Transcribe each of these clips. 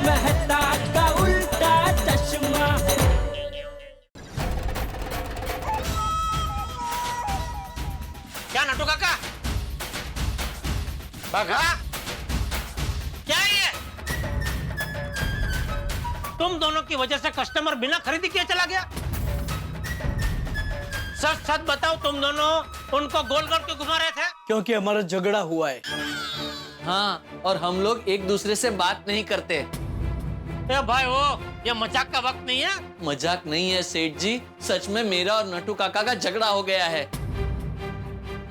मेहता का उल्टा चश्मा। क्या नटू काका? बघा क्या है ये? तुम दोनों की वजह से कस्टमर बिना खरीदी किए चला गया। सच सच बताओ, तुम दोनों उनको गोल गोल क्यों घुमा रहे थे? क्योंकि हमारा झगड़ा हुआ है। हाँ, और हम लोग एक दूसरे से बात नहीं करते। ए भाई वो ये मजाक का वक्त नहीं है। मजाक नहीं है सेठ जी, सच में मेरा और नटू काका का झगड़ा हो गया है।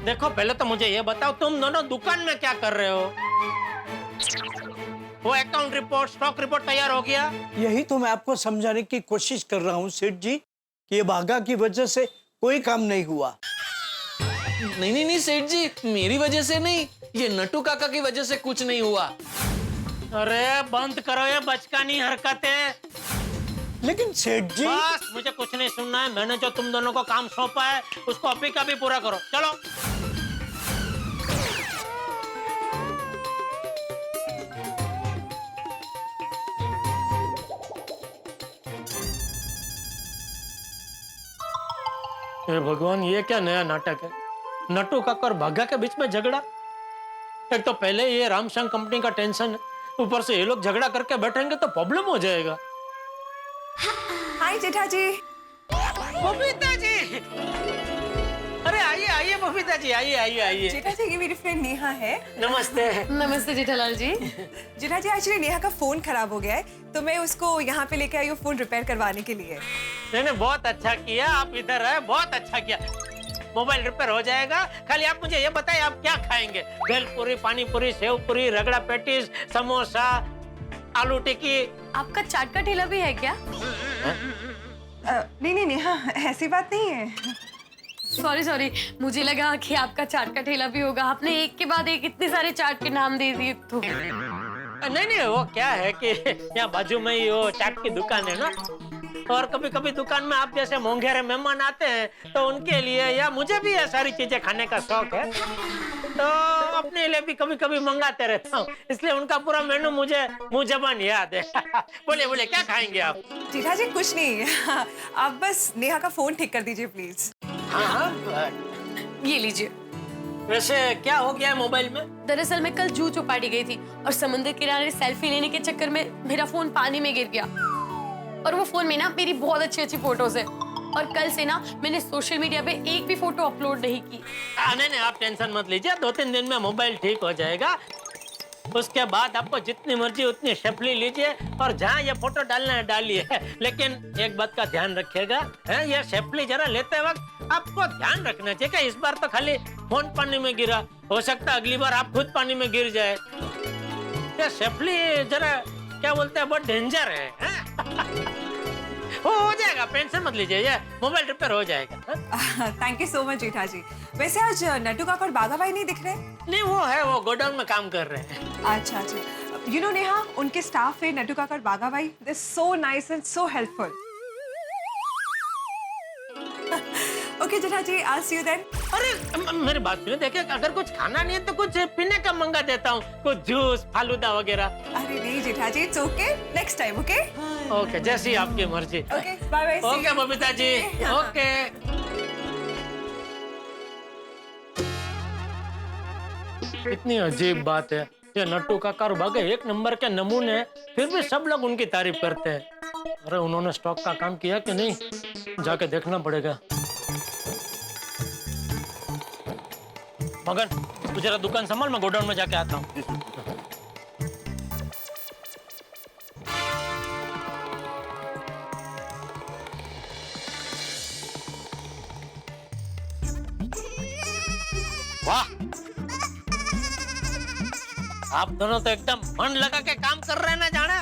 देखो पहले तो मुझे ये बताओ, तुम दोनों दुकान में क्या कर रहे हो? वो अकाउंट रिपोर्ट, स्टॉक रिपोर्ट तैयार हो गया? यही तो मैं आपको समझाने की कोशिश कर रहा हूँ सेठ जी कि ये भागा की वजह से कोई काम नहीं हुआ। नहीं सेठ जी, मेरी वजह से नहीं, ये नटू काका की वजह से कुछ नहीं हुआ। अरे बंद करो ये बचकानी हरकतें। लेकिन सेठ जी, बस मुझे कुछ नहीं सुनना है। मैंने जो तुम दोनों को काम सौंपा है उसको अभी का भी पूरा करो। चलो। हे भगवान, ये क्या नया नाटक है? नटू काका और भागा के बीच में झगड़ा। एक तो पहले ये रामशंग कंपनी का टेंशन है, ऊपर से ये लोग झगड़ा करके बैठेंगे तो प्रॉब्लम हो जाएगा। हाय जेठा जी। बबीता जी, अरे आइए आइए बबीता जी, आइए आइए आइए। जेठा जी, ये मेरी फ्रेंड नेहा है। नमस्ते। नमस्ते जेठालाल जी। जेठा जी, एक्चुअली नेहा का फोन खराब हो गया है, तो मैं उसको यहाँ पे लेके आई हूँ फोन रिपेयर करवाने के लिए। मैंने बहुत अच्छा किया, आप इधर है, बहुत अच्छा किया। मोबाइल रिपेयर हो जाएगा। खाली आप मुझे ये बताइए आप क्या खाएंगे? भेलपूरी, पानी पूरी, सेव पूरी, रगड़ा पेटीज, समोसा, आलू टिक्की। आपका चाट का ठेला भी है क्या? नहीं नेहा, ऐसी बात नहीं है। सॉरी, मुझे लगा कि आपका चाट का ठेला भी होगा। आपने एक के बाद एक इतने सारे चाट के नाम दे दिए तो। नहीं, वो क्या है कि यहाँ बाजू में ही वो चाट की दुकान है ना, और कभी कभी दुकान में आप जैसे मोंघेरे मेहमान आते हैं तो उनके लिए या मुझे भी ये सारी चीजें खाने का शौक है, तो अपने लिए भी कभी कभी मंगाते रहता हूँ। इसलिए उनका पूरा मेनू मुझे मुंह जबान याद है। बोले क्या खाएंगे आप? जेठा जी कुछ नहीं, आप बस नेहा का फोन ठीक कर दीजिए प्लीज। हाँ, ये लीजिए। वैसे क्या हो गया है मोबाइल में? दरअसल मैं कल जूह चौपाटी गई थी और समुद्र किनारे सेल्फी लेने के चक्कर में मेरा फोन पानी में गिर गया, और वो फोन में ना मेरी बहुत अच्छी फोटोज है, और कल से ना मैंने सोशल मीडिया पे एक भी फोटो अपलोड नहीं की। नहीं, आप टेंशन मत लीजिए, 2-3 दिन में मोबाइल ठीक हो जाएगा। उसके बाद आपको जितनी मर्जी उतनी शेफली लीजिए और जहाँ ये फोटो डालना है डालिए। लेकिन एक बात का ध्यान रखिएगा, ये शेफली जरा लेते वक्त आपको ध्यान रखना चाहिए कि इस बार तो खाली फोन पानी में गिरा, हो सकता है अगली बार आप खुद पानी में गिर जाए। ये शेफली जरा क्या बोलते हैं, बहुत डेंजर है। हो जाएगा, टेंशन मत लीजिए, ये मोबाइल रिपेयर हो जाएगा। थैंक यू सो मच जेठा जी। वैसे आज नटू काका और बाघा भाई नहीं दिख रहे? नहीं, वो गोडाउन में काम कर रहे हैं। अच्छा, यू नो नेहा, उनके स्टाफ है नटू काका और बाघा भाई, they so nice and so helpful. Okay Jetha ji, I see you then. अरे मेरी बात सुनिए, देखिए अगर कुछ खाना नहीं है तो कुछ पीने का मंगा देता हूँ, कुछ जूस, फालूदा वगैरह। अरे नहीं Jetha ji, it's okay, next time. Okay okay, जैसी आपकी मर्जी। Okay, bye bye. Okay Babita ji, okay. कितनी अजीब बात है, ये नट्टू काका और बाघा एक नंबर के नमूने हैं, फिर भी सब लोग उनकी तारीफ करते हैं। अरे उन्होंने स्टॉक का काम किया कि नहीं, जाके देखना पड़ेगा। मगन, तू जरा दुकान संभाल, मैं गोडाउन में जाके आता हूँ। वाह, आप दोनों तो एकदम मन लगा के काम कर रहे हैं ना जाने।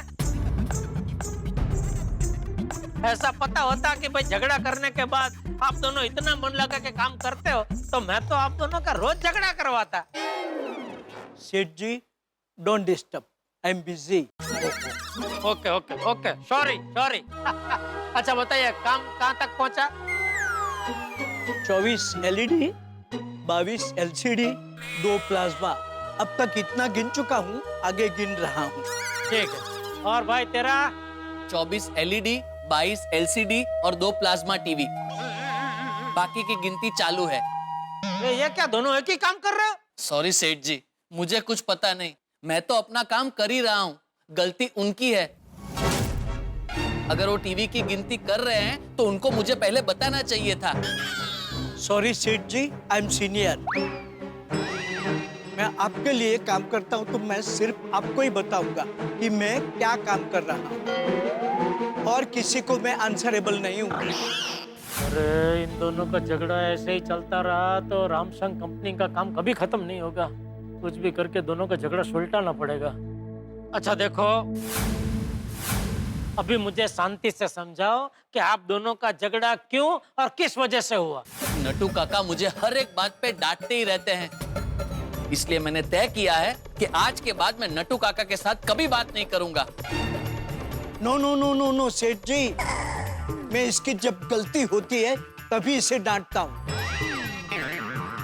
ऐसा पता होता कि भाई झगड़ा करने के बाद आप दोनों इतना मन लगा के काम करते हो तो मैं तो आप दोनों का रोज झगड़ा करवाता। Seth ji, don't disturb, I am busy. Okay okay okay, sorry sorry. अच्छा बताइए, काम कहाँ तक पहुँचा? 24 LED, 22 LCD, 2 प्लाज्मा। अब तक इतना गिन चुका हूँ, आगे गिन रहा हूँ। ठीक है, और भाई तेरा? 24 LED, 22 LCD और 2 प्लाज्मा टीवी। बाकी की गिनती चालू है। ये क्या दोनों एक ही काम कर रहे हो? सॉरी सेठ जी, मुझे कुछ पता नहीं। मैं तो अपना काम कर ही रहा हूँ, गलती उनकी है। अगर वो टीवी की गिनती कर रहे हैं तो उनको मुझे पहले बताना चाहिए था। सॉरी सेठ जी, आई एम सीनियर। मैं आपके लिए काम करता हूँ तो मैं सिर्फ आपको ही बताऊंगा कि मैं क्या काम कर रहा हूँ, और किसी को मैं आंसरेबल नहीं हूँ। अरे इन दोनों का झगड़ा ऐसे ही चलता रहा तो रामसंग कंपनी का काम कभी खत्म नहीं होगा। कुछ भी करके दोनों का झगड़ा सुलटाना पड़ेगा। अच्छा देखो, अभी मुझे शांति से समझाओ कि आप दोनों का झगड़ा क्यों और किस वजह से हुआ। नटू काका मुझे हर एक बात पे डांटते ही रहते हैं, इसलिए मैंने तय किया है कि आज के बाद मैं नटू काका के साथ कभी बात नहीं करूंगा। No no no no no Seth ji, मैं इसकी जब गलती होती है तभी इसे डांटता हूँ,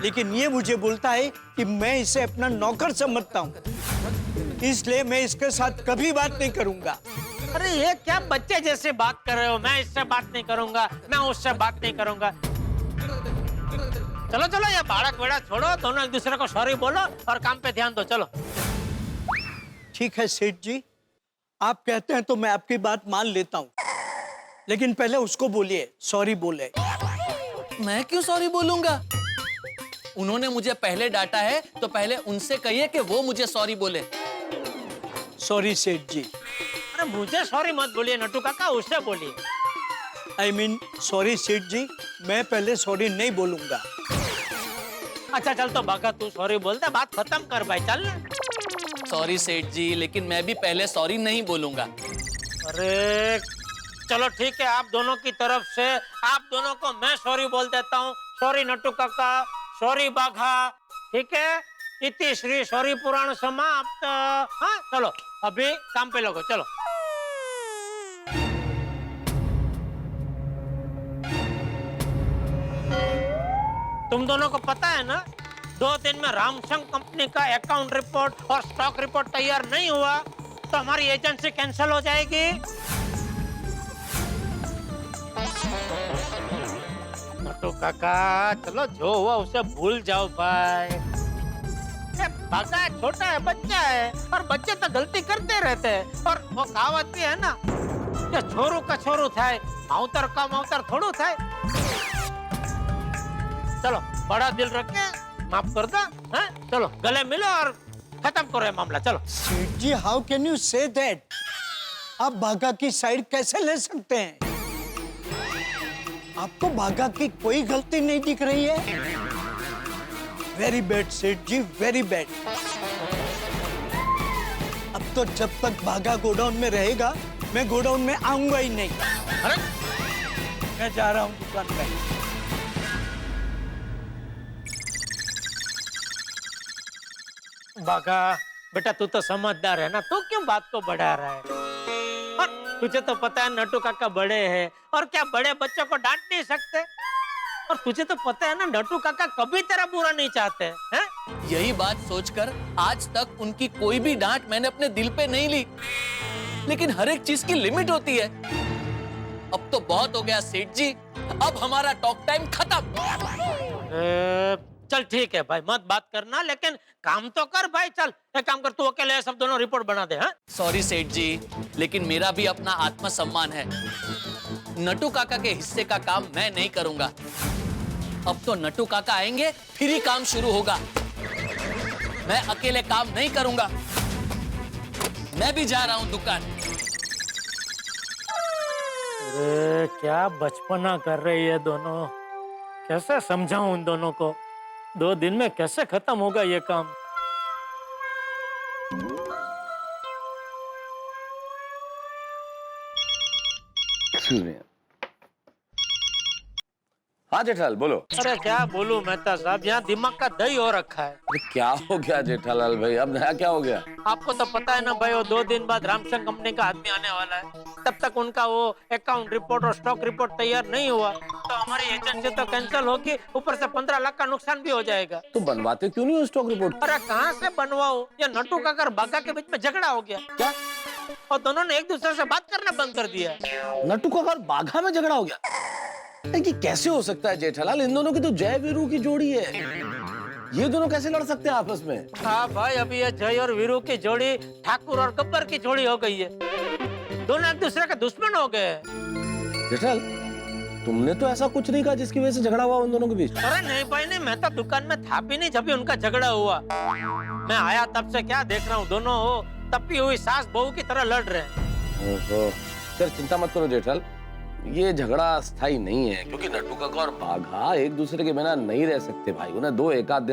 लेकिन ये मुझे बोलता है कि मैं इसे अपना नौकर समझता हूँ, इसलिए मैं इसके साथ कभी बात नहीं करूंगा। अरे ये क्या बच्चे जैसे बात कर रहे हो? मैं इससे बात नहीं करूंगा, मैं उससे बात नहीं करूंगा। चलो चलो, ये बाड़क बेड़ा छोड़ो, दोनों एक दूसरे को सॉरी बोलो और काम पे ध्यान दो। चलो ठीक है सेठ जी, आप कहते हैं तो मैं आपकी बात मान लेता हूँ, लेकिन पहले उसको बोलिए सॉरी बोले। मैं क्यों सॉरी बोलूंगा? उन्होंने मुझे पहले डांटा है तो पहले उनसे कहिए कि वो मुझे सॉरी बोले। सॉरी सेठ जी। अरे मुझे सॉरी मत बोलिए नटू काका, उससे बोलिए। आई मीन सॉरी सेठ जी, मैं पहले सॉरी नहीं बोलूंगा। अच्छा चल तो बाका तू सॉरी बोलता, बात खत्म कर भाई, चल ना। सॉरी सेठ जी, लेकिन मैं भी पहले सॉरी नहीं बोलूंगा। अरे चलो ठीक है, आप दोनों की तरफ से आप दोनों को मैं सॉरी बोल देता हूँ। सॉरी नटू काका, सॉरी बाघा, ठीक है। इति श्री सॉरी पुराण समाप्त। हाँ चलो अभी काम पे लगो, चलो। तुम दोनों को पता है ना, 2 दिन में रामसंग कंपनी का अकाउंट रिपोर्ट और स्टॉक रिपोर्ट तैयार नहीं हुआ तो हमारी एजेंसी कैंसिल हो जाएगी। नटू काका चलो, जो हुआ उसे भूल जाओ भाई। बाका छोटा है, बच्चा है, और बच्चे तो गलती करते रहते हैं। और वो कहावत भी है ना, कि छोरू का छोरू थाय, मावतर का मावतर थोड़ू थाय। चलो बड़ा दिल रख के माफ कर दो। हाँ? चलो गले मिलो और खत्म करो ये मामला, चलो। सेठ जी, how can you say that? आप बाघा की साइड कैसे ले सकते हैं? आपको बाघा की कोई गलती नहीं दिख रही है? वेरी बैड सेठ जी, वेरी बैड। अब तो जब तक बाघा गोडाउन में रहेगा, मैं गोडाउन में आऊंगा ही नहीं। अरे मैं जा रहा हूँ दुकान पे। बाघा बेटा, तू तो समझदार है ना, तू क्यों बात को बढ़ा रहा है? और तुझे तो पता है नटू काका बड़े हैं, और क्या बड़े बच्चों को डांट नहीं सकते? और तुझे तो पता है ना, नटू काका कभी तेरा बुरा नहीं चाहते हैं? यही बात सोचकर आज तक उनकी कोई भी डांट मैंने अपने दिल पे नहीं ली, लेकिन हर एक चीज की लिमिट होती है। अब तो बहुत हो गया सेठ जी, अब हमारा टॉक टाइम खत्म। चल ठीक है भाई, मत बात करना, लेकिन काम तो कर भाई। चल एक काम कर, तू अकेले सब दोनों रिपोर्ट बना दे। हाँ सॉरी सेठ जी, लेकिन मेरा भी अपना आत्मसम्मान है। नटू काका के हिस्से का काम मैं नहीं करूंगा। अब तो नटू काका आएंगे फिर ही काम शुरू होगा। मैं अकेले काम नहीं करूंगा। मैं भी जा रहा हूं दुकान। अरे क्या बचपना कर रही है दोनों, कैसे समझाऊं उन दोनों को? 2 दिन में कैसे खत्म होगा ये काम? Excuse me. हाँ जेठालाल बोलो। अरे क्या बोलूं मेहता साहब, यहाँ दिमाग का दही हो रखा है। अरे क्या हो गया जेठालाल भाई, अब नया क्या हो गया? आपको तो पता है ना भाई, वो 2 दिन बाद रामसंग कंपनी का आदमी आने वाला है। तब तक उनका वो अकाउंट रिपोर्ट और स्टॉक रिपोर्ट तैयार नहीं हुआ तो हमारी एजेंसी तो कैंसिल होगी, ऊपर से 15 लाख का नुकसान भी हो जाएगा। तो बनवाते क्यों नहीं हो स्टॉक रिपोर्ट? अरे कहाँ से बनवाओ, ये नट्टू काका और बागा के बीच में झगड़ा हो गया क्या? और दोनों ने एक दूसरे से बात करना बंद कर दिया। नट्टू काका और बाघा में झगड़ा हो गया? ये कैसे हो सकता है जेठालाल? इन दोनों की तो जय वीरू की जोड़ी है, ये दोनों कैसे लड़ सकते हैं आपस में? हाँ भाई, अभी ये जय और वीरू की जोड़ी ठाकुर और गब्बर की जोड़ी हो गई है, दोनों एक दूसरे के दुश्मन हो गए। जेठालाल, तुमने तो ऐसा कुछ नहीं कहा जिसकी वजह से झगड़ा हुआ उन दोनों के बीच। अरे नहीं भाई नहीं, मैं तो दुकान में था भी नहीं जब भी उनका झगड़ा हुआ। मैं आया तब से क्या देख रहा हूँ, दोनों हो तप्पी हुई सास बहू की तरह लड़ रहे हैं। ओहो, सर चिंता मत करो जेठालाल, ये झगड़ा स्थायी नहीं है, क्योंकि नट्टू काका और बाघा एक दूसरे के बिना नहीं रह सकते भाई। उन्हें एक आध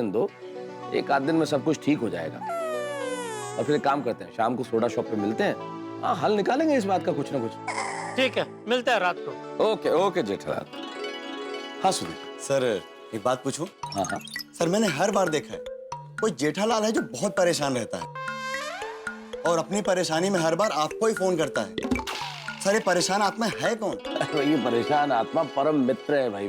दिन में सब कुछ ठीक हो जाएगा। और फिर एक काम करते हैं, शाम को सोडा शॉप पे मिलते हैं, हाँ हल निकालेंगे इस बात का कुछ ना कुछ। ठीक है, मिलते हैं रात को। Okay okay Jethalal. हाँ सुधीर सर एक बात पूछूं? हाँ हाँ। सर मैंने हर बार देखा है कोई जेठालाल है जो बहुत परेशान रहता है और अपनी परेशानी में हर बार आपको ही फोन करता है। सर ये परेशान आत्मा है कौन? ये परेशान आत्मा परम मित्र है भाई,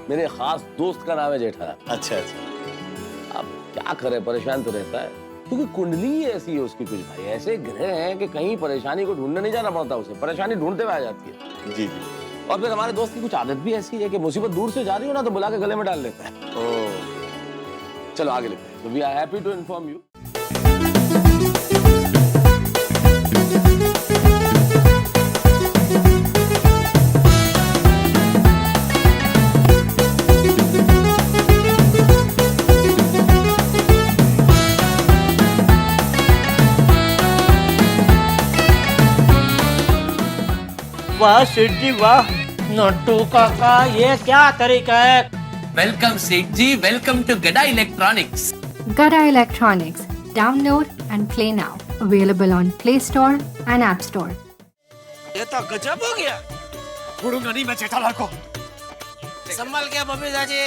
मेरे खास दोस्त का नाम है जेठालाल। अच्छा अच्छा। अब क्या करे, परेशान तो रहता है क्योंकि कुंडली ऐसी है उसकी कुछ भाई, ऐसे ग्रह हैं कि कहीं परेशानी को ढूंढने नहीं जाना पड़ता, उसे परेशानी ढूंढते हुए आ जाती है। जी जी। और फिर हमारे दोस्त की कुछ आदत भी ऐसी है कि मुसीबत दूर से जा रही हो ना तो बुला के गले में डाल लेता है। ओ चलो आगे लिखते हैं। So we are happy to inform you. वाह सेठ जी वाह। नट्टू काका, ये क्या तरीका है? Welcome Seth ji, welcome to Gada electronics. Gada Electronics. Download and play now. Available on Play Store and App Store. ये तो गजब हो गया। छोड़ूंगा नहीं मैं जेठालाल को। संभल के बबीता जी।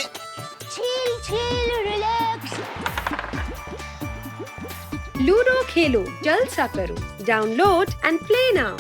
लूडो खेलो, जलसा करो, डाउनलोड एंड प्ले नाउ।